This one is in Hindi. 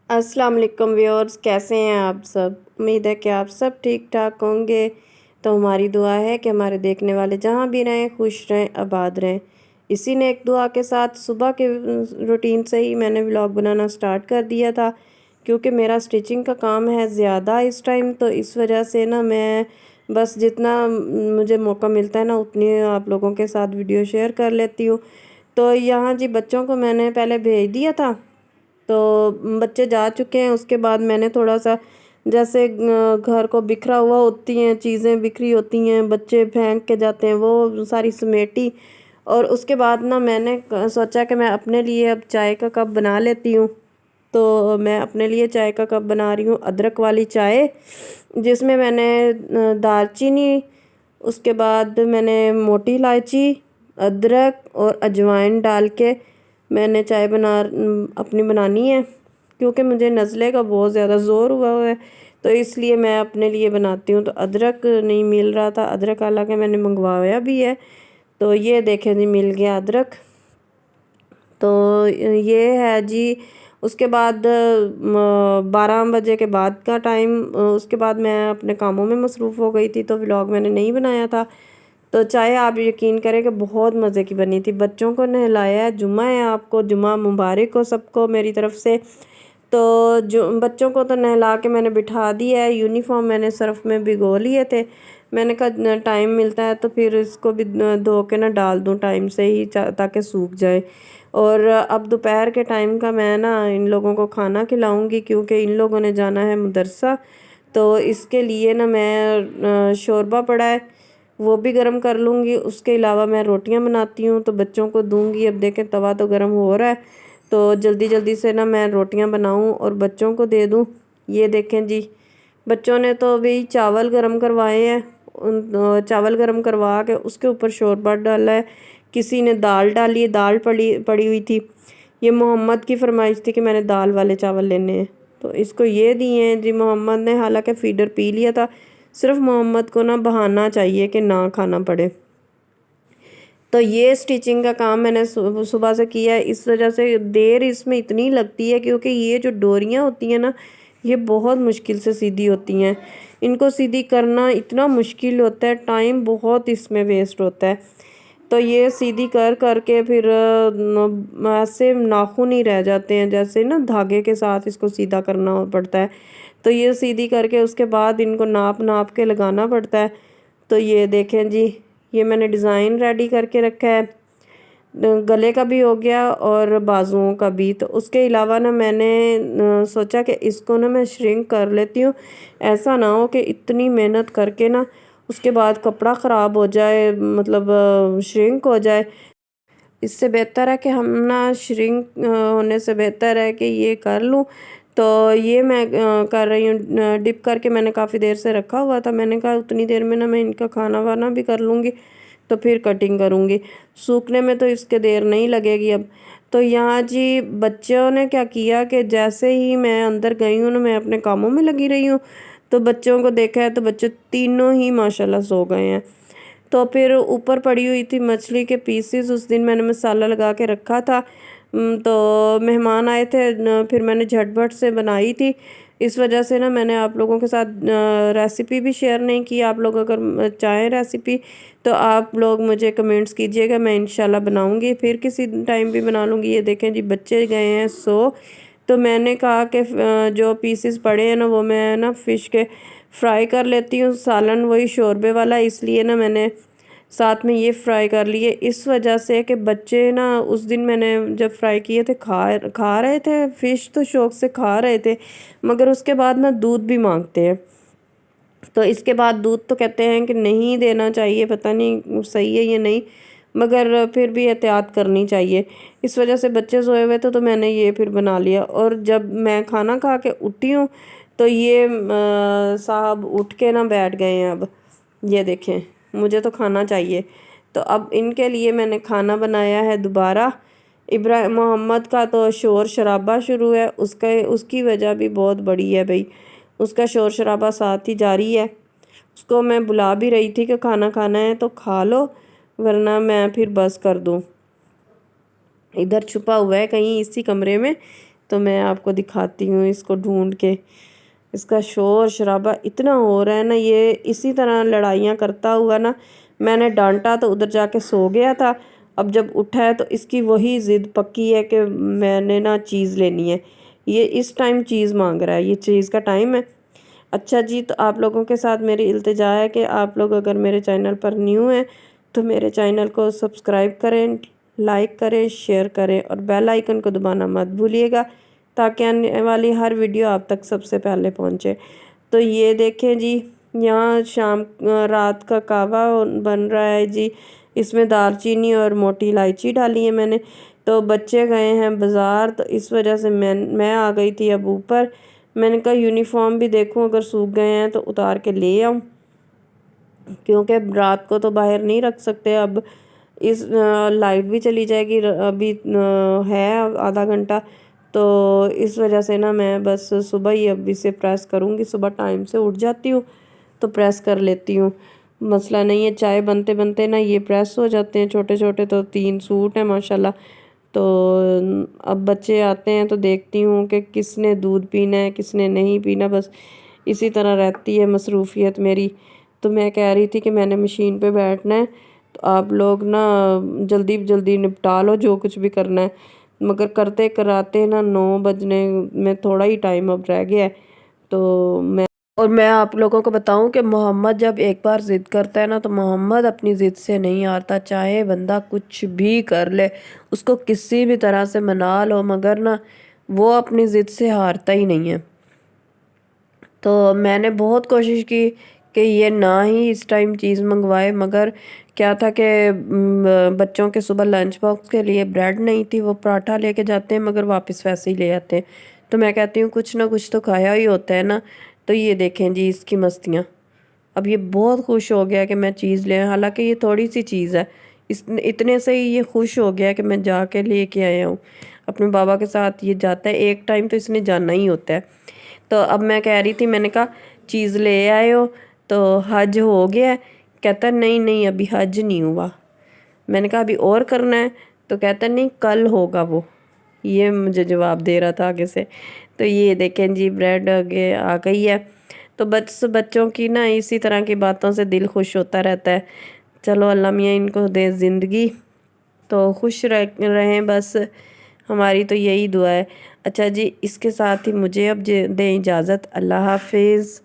अस्सलाम वालेकुम व्यूअर्स, कैसे हैं आप सब। उम्मीद है कि आप सब ठीक ठाक होंगे। तो हमारी दुआ है कि हमारे देखने वाले जहाँ भी रहें खुश रहें, आबाद रहें। इसी ने एक दुआ के साथ सुबह के रूटीन से ही मैंने व्लॉग बनाना स्टार्ट कर दिया था, क्योंकि मेरा स्टिचिंग का काम है ज़्यादा इस टाइम। तो इस वजह से ना मैं बस जितना मुझे मौका मिलता है ना उतनी आप लोगों के साथ वीडियो शेयर कर लेती हूँ। तो यहाँ जी बच्चों को मैंने पहले भेज दिया था, तो बच्चे जा चुके हैं। उसके बाद मैंने थोड़ा सा जैसे घर को बिखरा हुआ होती हैं, चीज़ें बिखरी होती हैं, बच्चे फेंक के जाते हैं, वो सारी समेटी। और उसके बाद ना मैंने सोचा कि मैं अपने लिए अब चाय का कप बना लेती हूँ। तो मैं अपने लिए चाय का कप बना रही हूँ, अदरक वाली चाय, जिसमें मैंने दालचीनी, उसके बाद मैंने मोटी इलायची, अदरक और अजवाइन डाल के मैंने चाय अपनी बनानी है, क्योंकि मुझे नज़ले का बहुत ज़्यादा ज़ोर हुआ है। तो इसलिए मैं अपने लिए बनाती हूँ। तो अदरक नहीं मिल रहा था, अदरक हालांकि मैंने मंगवाया भी है। तो ये देखें जी, मिल गया अदरक। तो ये है जी। उसके बाद 12 बजे के बाद का टाइम, उसके बाद मैं अपने कामों में मसरूफ़ हो गई थी, तो व्लॉग मैंने नहीं बनाया था। तो चाय आप यकीन करें कि बहुत मज़े की बनी थी। बच्चों को नहलाया है, जुम्मा है, आपको जुम्मा मुबारक हो सबको मेरी तरफ़ से। तो जो बच्चों को तो नहला के मैंने बिठा दिया है। यूनिफॉर्म मैंने सर्फ़ में भिगो लिए थे। मैंने कहा टाइम मिलता है तो फिर इसको भी धो के ना डाल दूँ टाइम से ही, ताकि सूख जाए। और अब दोपहर के टाइम का मैं ना इन लोगों को खाना खिलाऊंगी, क्योंकि इन लोगों ने जाना है मदरसा। तो इसके लिए ना मैं शोरबा पड़ा है, वो भी गर्म कर लूँगी। उसके अलावा मैं रोटियां बनाती हूँ तो बच्चों को दूंगी। अब देखें तवा तो गर्म हो रहा है, तो जल्दी जल्दी से ना मैं रोटियां बनाऊँ और बच्चों को दे दूँ। ये देखें जी, बच्चों ने तो अभी चावल गर्म करवाए हैं। उन चावल गर्म करवा के उसके ऊपर शोरबा डाला है। किसी ने दाल डाली है, दाल पड़ी पड़ी हुई थी। ये मोहम्मद की फरमाइश थी कि मैंने दाल वाले चावल लेने हैं, तो इसको ये दिए हैं जी मोहम्मद ने। हालांकि फीडर पी लिया था, सिर्फ मोहम्मद को ना बहाना चाहिए कि ना खाना पड़े। तो ये स्टिचिंग का काम मैंने सुबह से किया है। इस वजह से देर इसमें इतनी लगती है, क्योंकि ये जो डोरियाँ होती हैं ना, ये बहुत मुश्किल से सीधी होती हैं। इनको सीधी करना इतना मुश्किल होता है, टाइम बहुत इसमें वेस्ट होता है। तो ये सीधी कर करके फिर ऐसे नाखून ही रह जाते हैं, जैसे ना धागे के साथ इसको सीधा करना पड़ता है। तो ये सीधी करके उसके बाद इनको नाप नाप के लगाना पड़ता है। तो ये देखें जी, ये मैंने डिज़ाइन रेडी करके रखा है। गले का भी हो गया और बाजुओं का भी। तो उसके अलावा ना मैंने सोचा कि इसको ना मैं श्रिंक कर लेती हूँ। ऐसा ना हो कि इतनी मेहनत करके ना उसके बाद कपड़ा ख़राब हो जाए, मतलब श्रिंक हो जाए। इससे बेहतर है कि हम ना श्रिंक होने से बेहतर है कि ये कर लूँ। तो ये मैं कर रही हूँ। डिप करके मैंने काफ़ी देर से रखा हुआ था। मैंने कहा उतनी देर में ना मैं इनका खाना वाना भी कर लूँगी, तो फिर कटिंग करूँगी। सूखने में तो इसके देर नहीं लगेगी अब। तो यहाँ जी बच्चों ने क्या किया कि जैसे ही मैं अंदर गई हूँ ना, मैं अपने कामों में लगी रही हूँ, तो बच्चों को देखा है तो बच्चे तीनों ही माशाल्लाह सो गए हैं। तो फिर ऊपर पड़ी हुई थी मछली के पीसेस, उस दिन मैंने मसाला लगा के रखा था। तो मेहमान आए थे, फिर मैंने झटपट से बनाई थी। इस वजह से ना मैंने आप लोगों के साथ रेसिपी भी शेयर नहीं की। आप लोग अगर चाहें रेसिपी तो आप लोग मुझे कमेंट्स कीजिएगा, मैं इंशाल्लाह बनाऊंगी, फिर किसी टाइम भी बना लूँगी। ये देखें जी, बच्चे गए हैं सो। तो मैंने कहा कि जो पीसेस पड़े हैं ना, वो मैं ना फ़िश के फ्राई कर लेती हूँ। सालन वही शोरबे वाला, इसलिए ना मैंने साथ में ये फ्राई कर लिए। इस वजह से कि बच्चे ना उस दिन मैंने जब फ्राई किए थे खा रहे थे फ़िश, तो शौक़ से खा रहे थे, मगर उसके बाद ना दूध भी मांगते हैं। तो इसके बाद दूध तो कहते हैं कि नहीं देना चाहिए, पता नहीं सही है या नहीं, मगर फिर भी एहतियात करनी चाहिए। इस वजह से बच्चे सोए हुए थे, तो मैंने ये फिर बना लिया। और जब मैं खाना खा के उठी हूँ, तो ये साहब उठ के ना बैठ गए हैं। अब ये देखें, मुझे तो खाना चाहिए। तो अब इनके लिए मैंने खाना बनाया है दोबारा। इब्राहिम मोहम्मद का तो शोर शराबा शुरू है, उसका उसकी वजह भी बहुत बड़ी है भाई। उसका शोर शराबा साथ ही जारी है। उसको मैं बुला भी रही थी कि खाना खाना है तो खा लो, वरना मैं फिर बस कर दूँ। इधर छुपा हुआ है कहीं इसी कमरे में, तो मैं आपको दिखाती हूँ इसको ढूंढ के। इसका शोर शराबा इतना हो रहा है ना, ये इसी तरह लड़ाइयाँ करता हुआ ना, मैंने डांटा तो उधर जाके सो गया था। अब जब उठा है तो इसकी वही ज़िद पक्की है कि मैंने ना चीज़ लेनी है। ये इस टाइम चीज़ मांग रहा है, ये चीज़ का टाइम है। अच्छा जी, तो आप लोगों के साथ मेरी इल्तिजा है कि आप लोग अगर मेरे चैनल पर न्यू हैं तो मेरे चैनल को सब्सक्राइब करें, लाइक करें, शेयर करें और बेल आइकन को दबाना मत भूलिएगा, ताकि आने वाली हर वीडियो आप तक सबसे पहले पहुंचे। तो ये देखें जी, यहाँ रात का कहवा बन रहा है जी। इसमें दालचीनी और मोटी इलायची डाली है मैंने। तो बच्चे गए हैं बाज़ार, तो इस वजह से मैं आ गई थी अब ऊपर। मैंने कहा यूनिफॉर्म भी देखूं, अगर सूख गए हैं तो उतार के ले आऊं, क्योंकि रात को तो बाहर नहीं रख सकते। अब इस लाइट भी चली जाएगी, अभी है आधा घंटा, तो इस वजह से ना मैं बस सुबह ही अब इसे प्रेस करूँगी। सुबह टाइम से उठ जाती हूँ तो प्रेस कर लेती हूँ, मसला नहीं है। चाय बनते बनते ना ये प्रेस हो जाते हैं छोटे छोटे। तो 3 सूट हैं माशाल्लाह। तो अब बच्चे आते हैं तो देखती हूँ कि किसने दूध पीना है, किसने नहीं पीना, बस इसी तरह रहती है मसरूफ़ियत मेरी। तो मैं कह रही थी कि मैंने मशीन पे बैठना है, तो आप लोग ना जल्दी जल्दी निपटा लो जो कुछ भी करना है। मगर करते कराते ना 9 बजने में थोड़ा ही टाइम अब रह गया है। तो मैं आप लोगों को बताऊं कि मोहम्मद जब एक बार ज़िद करता है ना, तो मोहम्मद अपनी ज़िद से नहीं हारता, चाहे बंदा कुछ भी कर ले, उसको किसी भी तरह से मना लो, मगर ना वो अपनी ज़िद से हारता ही नहीं है। तो मैंने बहुत कोशिश की कि ये ना ही इस टाइम चीज़ मंगवाए, मगर क्या था कि बच्चों के सुबह लंच बॉक्स के लिए ब्रेड नहीं थी, वो पराठा लेके जाते हैं मगर वापस वैसे ही ले आते हैं। तो मैं कहती हूँ कुछ ना कुछ तो खाया ही होता है ना। तो ये देखें जी इसकी मस्तियाँ। अब ये बहुत खुश हो गया कि मैं चीज़ ले, हालांकि ये थोड़ी सी चीज़ है, इस इतने से ही ये खुश हो गया कि मैं जाके लेके आया हूँ। अपने बाबा के साथ ये जाता है, एक टाइम तो इसने जाना ही होता है। तो अब मैं कह रही थी, मैंने कहा चीज़ ले आए हो तो हज हो गया है? कहता नहीं नहीं अभी हज नहीं हुआ। मैंने कहा अभी और करना है? तो कहता नहीं कल होगा वो। ये मुझे जवाब दे रहा था आगे से। तो ये देखें जी ब्रेड आगे आ गई है। तो बच्चों की ना इसी तरह की बातों से दिल खुश होता रहता है। चलो अल्लाह मियाँ इनको दे ज़िंदगी, तो खुश रहें बस, हमारी तो यही दुआ है। अच्छा जी, इसके साथ ही मुझे अब दें इजाज़त। अल्लाह हाफिज़।